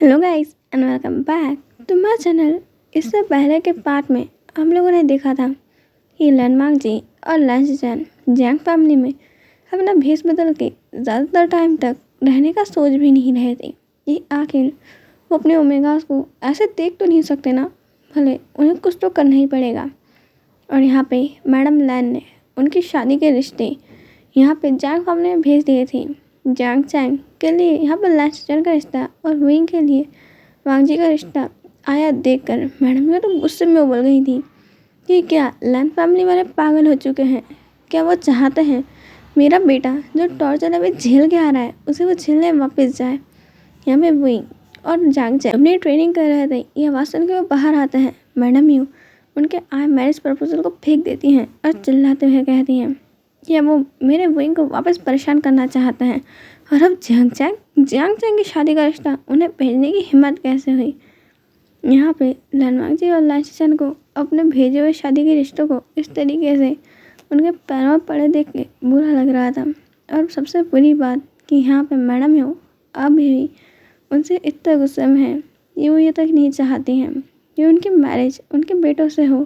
Hello guys and welcome back to my channel. इससे पहले के पार्ट में हम लोगों ने देखा था कि लैंडमार्क जी और लैंसचैन जैंग फैमिली में अपना भेष बदल के ज़्यादातर टाइम तक रहने का सोच भी नहीं रहे थे कि आखिर वो अपने ओमेगास को ऐसे देख तो नहीं सकते ना, भले उन्हें कुछ तो करना ही पड़ेगा। और यहाँ पे मैडम लैन ने उनकी शादी के रिश्ते यहाँ पे जैंग फैमिली में भेज दिए थे। जैंग चैंग के लिए यहाँ पर लैंसचैन का रिश्ता और विंग के लिए वांग जी का रिश्ता आया देखकर मैडम तो गुस्से में उबल गई थी कि क्या लैन फैमिली वाले पागल हो चुके हैं। क्या वो चाहते हैं मेरा बेटा जो टॉर्चर अभी झेल के आ रहा है उसे वो झेलने वापस जाए। यहाँ पे विंग और जैंग चैंग अपनी ट्रेनिंग कर रहे थे, ये आवाज़ सुन के वो बाहर आते हैं। मैडम यू उनके आए मैरिज प्रपोजल को फेंक देती हैं और चिल्लाते हुए कहती हैं कि वो मेरे विंग को वापस परेशान करना चाहते हैं और अब जियांग चैंग की शादी का रिश्ता उन्हें भेजने की हिम्मत कैसे हुई। यहाँ पे लैंडमार्क जी और लैंसचैन को अपने भेजे हुए शादी के रिश्तों को इस तरीके से उनके पैरों में पड़े देख के बुरा लग रहा था। और सबसे बुरी बात कि यहाँ पे मैडम हो अभी भी उनसे इतना गुस्से में है कि वो ये तक नहीं चाहती हैं कि उनकी मैरिज उनके बेटों से हो।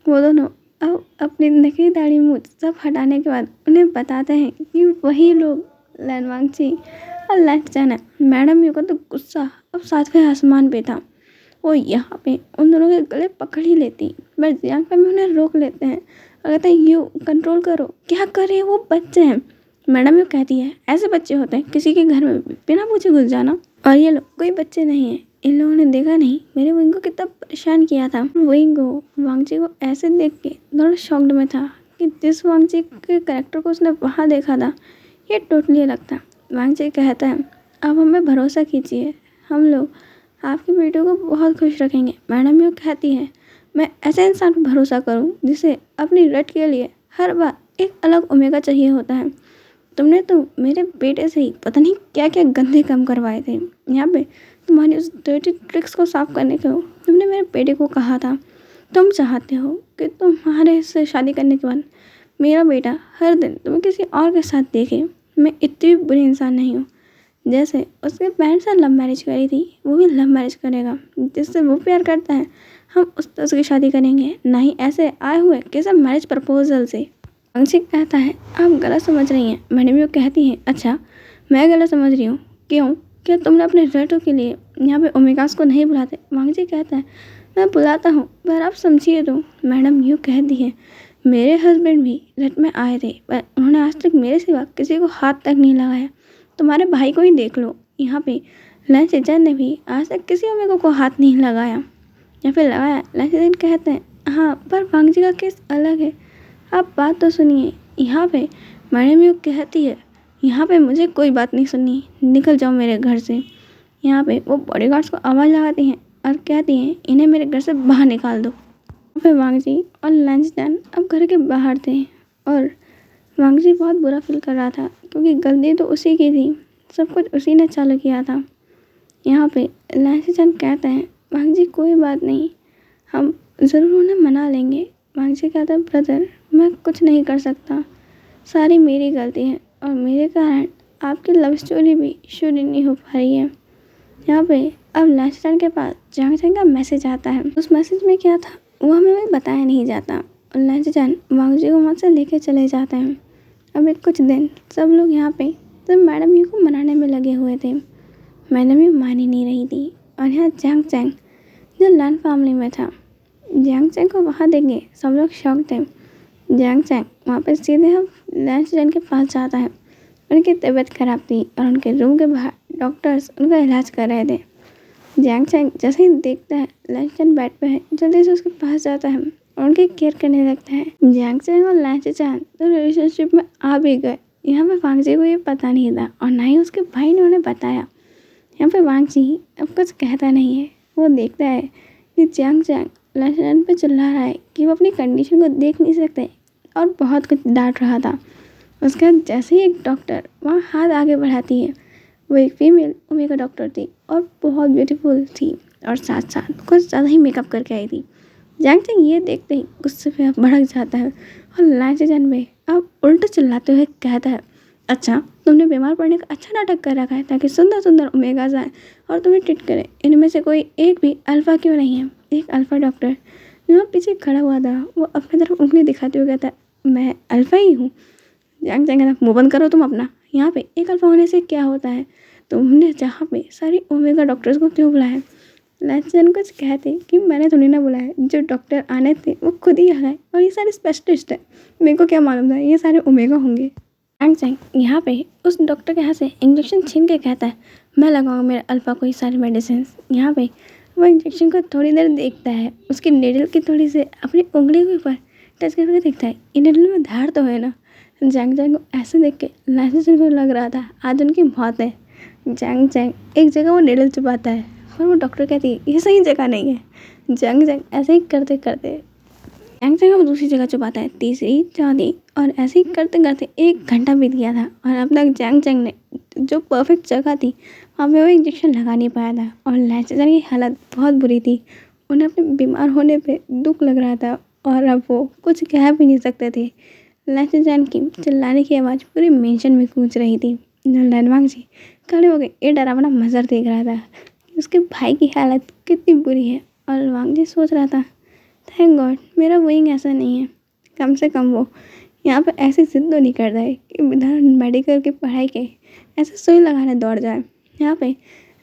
वो दोनों अब अपनी नकली दाढ़ी मूंछ सब हटाने के बाद उन्हें बताते हैं कि वही लोग लैंडमार्क जी और लैंसचैन है। मैडम यू का तो गुस्सा अब सातवें आसमान पे था। वो यहाँ पे उन दोनों के गले पकड़ ही लेती, बस जियांग पे उन्हें रोक लेते हैं और कहते हैं यू कंट्रोल करो, क्या करे वो बच्चे हैं। मैडम यू कहती है ऐसे बच्चे होते हैं किसी के घर में बिना पूछे घुस जाना, और ये लोग कोई बच्चे नहीं है। इन लोगों ने देखा नहीं मेरे विंग को कितना परेशान किया था। विंग को वांग जी को ऐसे देख के थोड़ा शॉक्ड में था कि जिस वांग जी के कैरेक्टर को उसने वहाँ देखा था ये टोटली अलग था। वांग जी कहता है आप हमें भरोसा कीजिए, हम लोग आपकी बेटियों को बहुत खुश रखेंगे। मैडम यू कहती है मैं ऐसे इंसान पर भरोसा करूं जिसे अपनी रट के लिए हर बार एक अलग ओमेगा चाहिए होता है। तुमने तो मेरे बेटे से ही पता नहीं क्या क्या गंदे काम करवाए थे। यहाँ पे तुम्हारी उस डर्टी ट्रिक्स को साफ करने को तुमने मेरे बेटे को कहा था। तुम चाहते हो कि तुम्हारे से शादी करने के बाद मेरा बेटा हर दिन तुम्हें किसी और के साथ देखे। मैं इतनी भी बुरी इंसान नहीं हूँ। जैसे उसके पेरेंट्स ने लव मैरिज करी थी वो भी लव मैरिज करेगा, जिससे वो प्यार करता है हम उस तरह की शादी करेंगे, ना ही ऐसे आए हुए किसी मैरिज प्रपोजल से। अंशिक कहता है आप गलत समझ रही हैं। मैडम यू कहती है अच्छा मैं गलत समझ रही हूँ, क्यों? क्या तुमने अपने रिलेटिव के लिए यहाँ पे ओमेगास को नहीं बुलाते? वांग जी कहता है मैं बुलाता हूँ पर आप समझिए तो। मैडम यू कहती है मेरे हस्बैंड भी रट में आए थे पर उन्होंने आज तक मेरे सिवा किसी को हाथ तक नहीं लगाया। तुम्हारे भाई को ही देख लो, यहाँ पे लैंसचैन ने भी आज तक किसी ओमेगा को हाथ नहीं लगाया या फिर लगाया। लैंसचैन कहते हैं हाँ पर वांग जी का केस अलग है, आप बात तो सुनिए। यहाँ पे मैडम यू कहती है यहाँ पे मुझे कोई बात नहीं सुननी, निकल जाओ मेरे घर से। यहाँ पे वो बॉडीगार्ड्स को आवाज़ लगाती हैं और कहती हैं इन्हें मेरे घर से बाहर निकाल दो। यहाँ पे वांग जी और लैंसचैन अब घर के बाहर थे और वांग जी बहुत बुरा फील कर रहा था क्योंकि गलती तो उसी की थी, सब कुछ उसी ने चालू किया था। यहाँ पे लैंसचैन कहते हैं वांग जी कोई बात नहीं, हम ज़रूर उन्हें मना लेंगे। वांग जी कहता है ब्रदर मैं कुछ नहीं कर सकता, सारी मेरी गलती है और मेरे कारण आपकी लव स्टोरी भी शुरू नहीं हो पा रही है। यहाँ पे अब लैंसचैन के पास जियांग चैंग का मैसेज आता है। उस मैसेज में क्या था वो हमें बताया नहीं जाता और लैंसचैन वांग जी को वहाँ से लेके चले जाते हैं। अभी कुछ दिन सब लोग यहाँ पे सब मैडम यू को मनाने में लगे हुए थे। मैडम यू मान ही नहीं रही थी और यहाँ जियांग चैंग जो लैन फैमिली में था, जियांग चैंग को वहाँ देंगे सब लोग शॉक थे। जियांग चैंग वहाँ पे सीधे हम लैंसचैन के पास जाता है। उनकी तबीयत खराब थी और उनके रूम के बाहर डॉक्टर्स उनका इलाज कर रहे थे। जियांग चैंग जैसे ही देखता है लैंसचैन बेड पे है जल्दी से उसके पास जाता है और उनकी केयर करने लगता है। जियांग चैंग और लैंसचैन तो रिलेशनशिप में आ भी गए। यहाँ पे वांग जी को ये पता नहीं था और ना ही उसके भाई ने उन्हें बताया। यहाँ पे वांग जी अब कुछ कहता नहीं है, वो देखता है कि जियांग चैंग लैंसचैन पे चिल्ला रहा है कि वो अपनी कंडीशन को देख नहीं सकते और बहुत कुछ डांट रहा था। उसके बाद जैसे ही एक डॉक्टर वहाँ हाथ आगे बढ़ाती है, वो एक फीमेल ओमेगा डॉक्टर थी और बहुत ब्यूटीफुल थी और साथ साथ कुछ ज़्यादा ही मेकअप करके आई थी। जियांग चैंग ये देखते ही गुस्से पे भड़क जाता है और लैंसचैन पे अब उल्टा चिल्लाते हुए कहता है अच्छा, तुमने बीमार पड़ने का अच्छा नाटक कर रखा है ताकि सुंदर सुंदर ओमेगाज आए और तुम्हें ट्रीट करे। इनमें से कोई एक भी अल्फा क्यों नहीं है? एक अल्फा डॉक्टर जो पीछे खड़ा हुआ था वो अपनी तरफ उंगली दिखाते हुए कहता है, मैं अल्फा ही हूँ। जैंग जैंग कहता है, मुंह बंद करो तुम अपना। यहाँ पे एक अल्फा होने से क्या होता है? तुमने जहाँ पे सारी ओमेगा डॉक्टर्स को क्यों बुलाया है? लेजेंड कुछ कहते कि मैंने थोड़ी ना बुलाया, जो डॉक्टर आने थे वो खुद ही आ गए और ये सारे स्पेशलिस्ट है। मेरे को क्या मालूम था ये सारे ओमेगा होंगे। एंड चैंग यहाँ पे उस डॉक्टर के हाथ से इंजेक्शन छीन के कहता है, मैं लगाऊंगा मेरे अल्फा को ये सारी मेडिसिन। यहाँ पे वो इंजेक्शन को थोड़ी देर देखता है, उसकी नेडल की थोड़ी से अपनी उंगली के ऊपर टच करके देखता है, इन नेडल में धार तो है ना। जैंग जैंग को ऐसे देख के लेजेंड को लग रहा था आज उनकी मौत है। जैंग जैंग एक जगह वो नेडल चुपाता है और वो डॉक्टर कहती है ये सही जगह नहीं है। जैंग जैंग ऐसे ही करते करते जैंग जैंग वो दूसरी जगह छुपाता है, तीसरी चौथी, और ऐसे ही करते करते 1 घंटा बीत गया था और अब तक जैंग जैंग ने जो परफेक्ट जगह थी वहाँ पे वो इंजेक्शन लगा नहीं पाया था। और लेजेंड की हालत बहुत बुरी थी, उन्हें अपने बीमार होने पे दुख लग रहा था और अब वो कुछ कह भी नहीं सकते थे। लेजेंड की चिल्लाने की आवाज़ पूरे मेंशन में गूंज रही थी। लैंडमार्क जी खड़े हो गए, ये डरावना मंजर देख रहा था कि उसके भाई की हालत कितनी बुरी है। और वांग जी सोच रहा था, थैंक गॉड मेरा विंग ऐसा नहीं है, कम से कम वो यहाँ पे ऐसी जिद तो नहीं करता है कि बिना मेडिकल की पढ़ाई के ऐसे सुई लगाने दौड़ जाए। यहाँ पे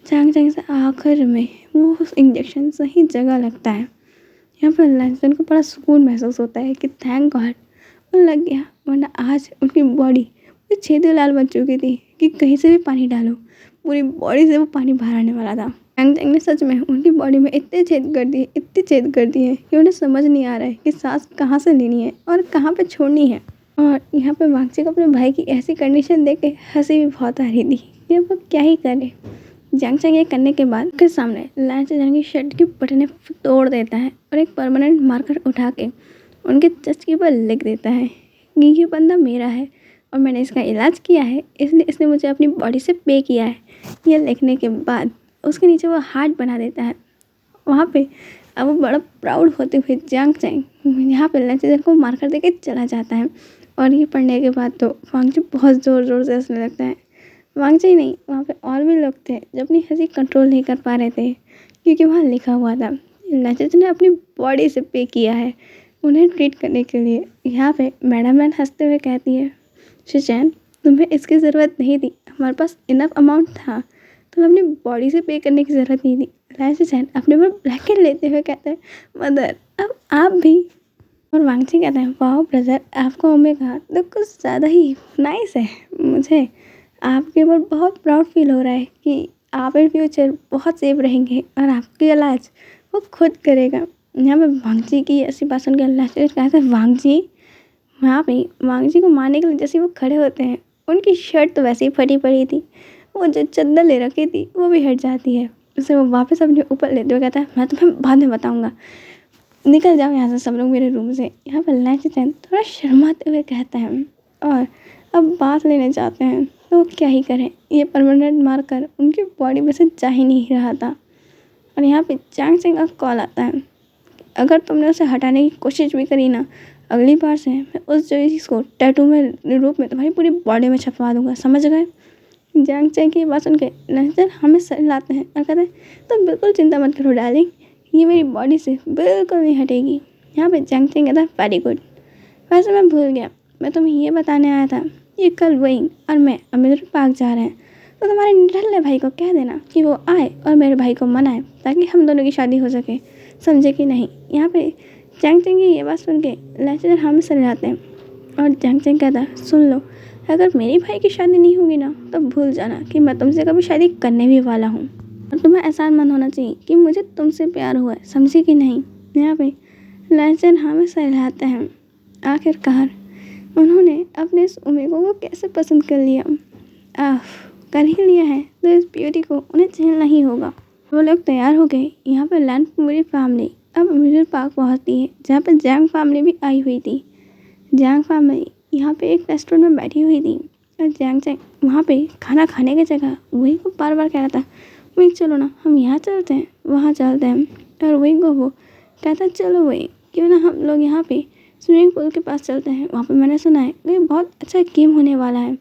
जैंग जैंग से आखिर में वो इंजेक्शन सही जगह लगता है। यहाँ पर लेजेंड को बड़ा सुकून महसूस होता है कि थैंक गॉड वो लग गया, वरना आज उनकी बॉडी पूरी छेदी लाल बन चुकी थी कि कहीं से भी पानी डालो पूरी बॉडी से वो पानी बाहर आने वाला था। जैंग जैंग ने सच में उनकी बॉडी में इतने छेद कर दिए, इतने छेद कर दिए कि उन्हें समझ नहीं आ रहा है कि सांस कहाँ से लेनी है और कहाँ पे छोड़नी है। और यहाँ पे वांगची को अपने भाई की ऐसी कंडीशन देख के हंसी भी बहुत आ रही थी कि अब वो क्या ही करे। जैंग जैंग ये करने के बाद उसके सामने लेजेंड की शर्ट की बटनें तोड़ देता है और एक परमानेंट मार्कर उठा के उनके चेस्ट के ऊपर लिख देता है कि ये बंदा मेरा है और मैंने इसका इलाज किया है, इसलिए इसने मुझे अपनी बॉडी से पे किया है। ये लिखने के बाद उसके नीचे वो हार्ट बना देता है। वहाँ पे अब वो बड़ा प्राउड होते हुए जैंग जैंग यहाँ पे लेजेंड को मार्कर देके चला जाता है। और ये पढ़ने के बाद तो वांगची बहुत ज़ोर ज़ोर से हंसने लगता है। वांगची ही नहीं, वहाँ पे और भी लोग थे जो अपनी हंसी कंट्रोल नहीं कर पा रहे थे क्योंकि वहाँ लिखा हुआ था लेजेंड ने अपनी बॉडी से पे किया है उन्हें ट्रीट करने के लिए। यहाँ पे मैडम मैन हंसते हुए कहती है, शिचैन तुम्हें इसकी ज़रूरत नहीं थी, हमारे पास इनफ अमाउंट था, तुम्हें अपनी बॉडी से पे करने की ज़रूरत नहीं थी। शिचैन अपने पर ब्लैकेट लेते हुए कहते हैं, मदर अब आप भी। और वांगची कहते हैं, वाह ब्रदर आपका ओमेगा तो कुछ ज़्यादा ही नाइस है, मुझे आपके ऊपर बहुत प्राउड फील हो रहा है कि आप इन फ्यूचर बहुत सेफ रहेंगे और आपका इलाज वो खुद करेगा। यहाँ पे वांगची की ऐसी बात सुन के लेजेंड कहते हैं, वांगची। वहाँ पे वांगची को मारने के लिए जैसे वो खड़े होते हैं उनकी शर्ट तो वैसे ही फटी पड़ी थी, वो जो चादर ले रखी थी वो भी हट जाती है। उसे वो वापस अपने ऊपर लेते हुए कहता है, मैं तुम्हें बाद में बताऊँगा, निकल जाओ यहाँ से सब लोग मेरे रूम से। यहाँ पर लेजेंड थोड़ा शर्माते हुए कहता है और अब बात लेने जाते हैं तो वो क्या ही करें, ये परमानेंट मार्कर उनकी बॉडी में से जा ही नहीं रहा था। और यहाँ पे जैंग जैंग का कॉल आता है, अगर तुमने उसे हटाने की कोशिश भी करी ना, अगली बार से मैं उस चीज़ को टैटू में रूप में तुम्हारी पूरी बॉडी में छपवा दूंगा, समझ गए। जैंग जैंग की बात सुन के लेजेंड हमें सर लाते हैं और कहते हैं, तो बिल्कुल चिंता मत करो डार्लिंग, ये मेरी बॉडी से बिल्कुल नहीं हटेगी। यहाँ पे जैंग जैंग कहता है, वेरी गुड। वैसे मैं भूल गया, मैं तुम्हें ये बताने आया था, ये कल विंग और मैं अमेजन पार्क जा रहे हैं, तो तुम्हारे निठल्ले भाई को कह देना कि वो आए और मेरे भाई को मनाए ताकि हम दोनों की शादी हो सके, समझे कि नहीं। यहाँ पे जैंग जैंग की ये बात सुन के लेजेंड हम सर जाते हैं और जैंग जैंग कहता है, सुन लो, अगर मेरे भाई की शादी नहीं होगी ना तो भूल जाना कि मैं तुमसे कभी शादी करने भी वाला हूँ और तुम्हें एहसान मंद होना चाहिए कि मुझे तुमसे प्यार हुआ है, समझी कि नहीं। यहाँ पे लेजेंड हमें सहलाते हैं, आखिरकार उन्होंने अपने इस ओमेगा को कैसे पसंद कर लिया, कर ही लिया है तो इस ब्यूटी को उन्हें झेलना ही होगा। वो लोग तैयार हो गए। यहाँ पर लैंड पूरी फैमिली अब अम्यूज़मेंट पार्क पहुँचती है जहाँ पर जैंग फैमिली भी आई हुई थी। जैंग फैमिली यहाँ पे एक रेस्टोरेंट में बैठी हुई थी और जैंग जैंग वहाँ पे खाना खाने की जगह वही को बार बार कह रहा था, वही चलो ना हम यहाँ चलते हैं, वहाँ चलते हैं। और वही को वो कहता चलो वही क्यों ना हम लोग यहाँ पे स्विमिंग पूल के पास चलते हैं, वहाँ पे मैंने सुना है ये बहुत अच्छा गेम होने वाला है।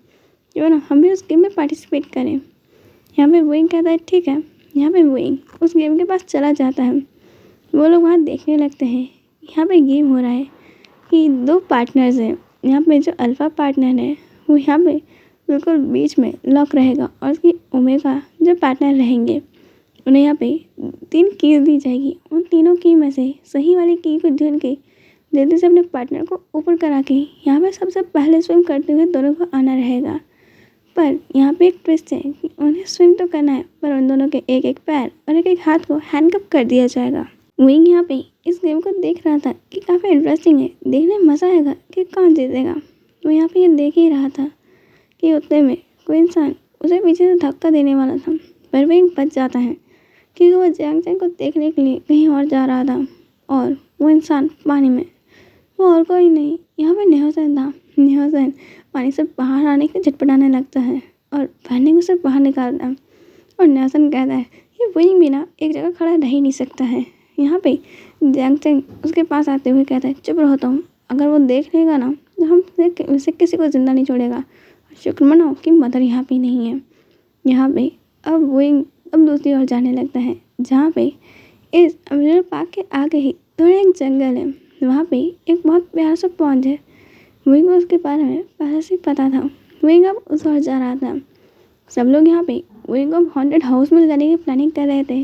क्यों ना हम भी उस गेम में पार्टिसिपेट करें। यहाँ पे वुइंग कहता है ठीक है। यहाँ पे वुइंग उस गेम के पास चला जाता है। वो लोग वहाँ देखने लगते हैं। यहाँ पे गेम हो रहा है कि दो पार्टनर्स हैं। यहाँ पे जो अल्फ़ा पार्टनर है वो यहाँ पे बिल्कुल बीच में लॉक रहेगा और उसकी ओमेगा जो पार्टनर रहेंगे उन्हें यहाँ पे 3 कीज़ दी जाएगी। उन तीनों की में से सही वाली की को ढूंढ के जल्दी से अपने पार्टनर को ऊपर करा के यहाँ पे सबसे पहले स्विम करते हुए दोनों को आना रहेगा। पर यहाँ पे एक ट्विस्ट है कि उन्हें स्विम तो करना है पर उन दोनों के एक एक पैर और एक एक हाथ को हैंडकप कर दिया जाएगा। विंग यहाँ पे इस गेम को देख रहा था कि काफ़ी इंटरेस्टिंग है, देखने में मज़ा आएगा कि कौन जीतेगा। वो यहाँ पे ये देख ही रहा था कि उतने में कोई इंसान उसे पीछे से धक्का देने वाला था, पर विंग बच जाता है क्योंकि वो जैंग चैंग को देखने के लिए कहीं और जा रहा था। और वो इंसान पानी में वो और कोई नहीं, यहाँ पे न्योसेन था। न्योसेन पानी से बाहर आने के झटपटाने लगता है और फैनिंग उसे बाहर निकालता है। और न्योसेन कहता है कि विंग भी ना एक जगह खड़ा रह ही नहीं सकता है। यहाँ पे जैंग चैंग उसके पास आते हुए कहता है चुप रहो तुम, अगर वो देख लेगा ना तो हम उसे किसी को जिंदा नहीं छोड़ेगा। शुक्र मनाओ कि मदर यहाँ पे नहीं है। यहाँ पे अब विंग अब दूसरी ओर जाने लगता है जहाँ पे इस अम्यूज़मेंट पार्क के आगे ही थोड़ा एक जंगल है। वहाँ पे एक बहुत प्यारा सा पॉन्ड है। विंग को उसके बारे में पहले से ही पता था। विंग अब उस ओर जा रहा था। सब लोग यहाँ पे विंग को हॉन्टेड हाउस में ले जाने की प्लानिंग कर रहे थे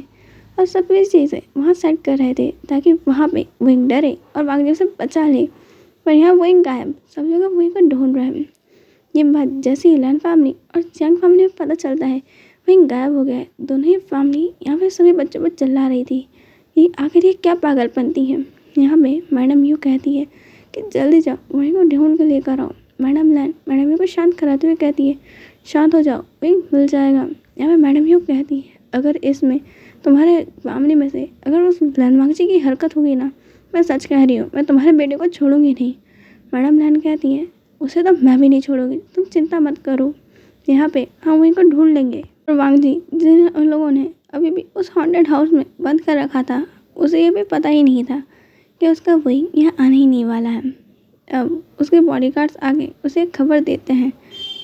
और सभी चीज़ें वहाँ सेट कर रहे थे ताकि वहाँ पे विंग डरे और वांगजी से बचा ले। पर यहाँ विंग गायब। सब लोग अब विंग को ढूंढ रहे हैं। ये बात जैसे ही लन फैमिली और जैंग फैमिली में पता चलता है विंग गायब हो गया है। दोनों ही फैमिली यहाँ पे सभी बच्चों पर चिल्ला रही थी कि आखिर ये क्या पागलपंती है। यहाँ पे मैडम यू कहती है कि जल्दी जाओ विंग को ढूंढ के लेकर आओ। मैडम यू को शांत कराते हुए कहती है शांत हो जाओ, विंग मिल जाएगा। यहाँ पे मैडम यू कहती है अगर इसमें तुम्हारे फैमिली में से अगर उस लैंडमार्क की हरकत होगी ना, मैं सच कह रही हूँ, मैं तुम्हारे बेटे को छोड़ूंगी नहीं। मैडम लैन कहती है उसे तो मैं भी नहीं छोड़ूंगी, तुम चिंता मत करो, यहाँ पे हम वहीं को ढूंढ लेंगे। और वांगजी जिन उन लोगों ने अभी भी उस हॉन्टेड हाउस में बंद कर रखा था उसे ये भी पता ही नहीं था कि उसका वही यहाँ आने ही नहीं वाला है। अब उसके बॉडीगार्ड्स आगे उसे एक खबर देते हैं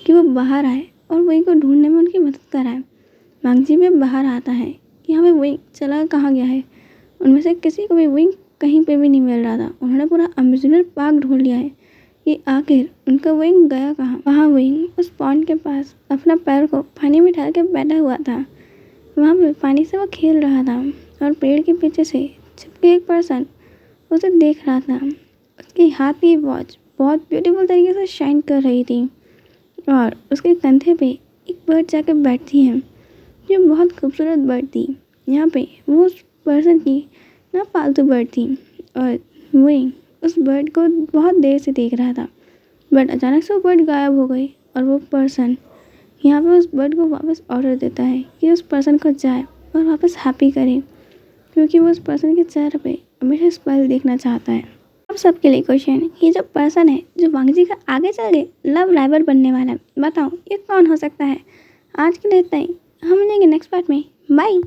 कि वो बाहर आए और वही को ढूंढने में उनकी मदद कराए। वांगजी भी बाहर आता है कि यहाँ पे विंग चला कहाँ गया है। उनमें से किसी को भी विंग कहीं पे भी नहीं मिल रहा था। उन्होंने पूरा अम्यूज़मेंट पार्क ढूंढ लिया है कि आखिर उनका विंग गया कहाँ। वहाँ विंग उस पॉन्ड के पास अपना पैर को पानी में डाल के बैठा हुआ था। वहाँ पे पानी से वो खेल रहा था और पेड़ के पीछे से छिपके एक पर्सन उसे देख रहा था। उसके हाथ की वॉच बहुत ब्यूटीफुल तरीके से शाइन कर रही थी और उसके कंधे पे एक बर्ड जाके बैठती है जो बहुत खूबसूरत बर्ड थी। यहाँ पे वो उस पर्सन की ना पालतू बर्ड थी और विंग उस बर्ड को बहुत देर से देख रहा था। बट अचानक से वो बर्ड गायब हो गई और वो पर्सन यहाँ पे उस बर्ड को वापस ऑर्डर देता है कि उस पर्सन को जाए और वापस हैप्पी करे, क्योंकि वो उस पर्सन के चेहरे पे हमेशा स्माइल देखना चाहता है। अब सबके लिए क्वेश्चन, ये जो पर्सन है जो वांगजी का आगे चल के लव राइवल बनने वाला है, बताओ ये कौन हो सकता है। आज के लिए इतना ही, हम मिलेंगे नेक्स्ट पार्ट में। बाय।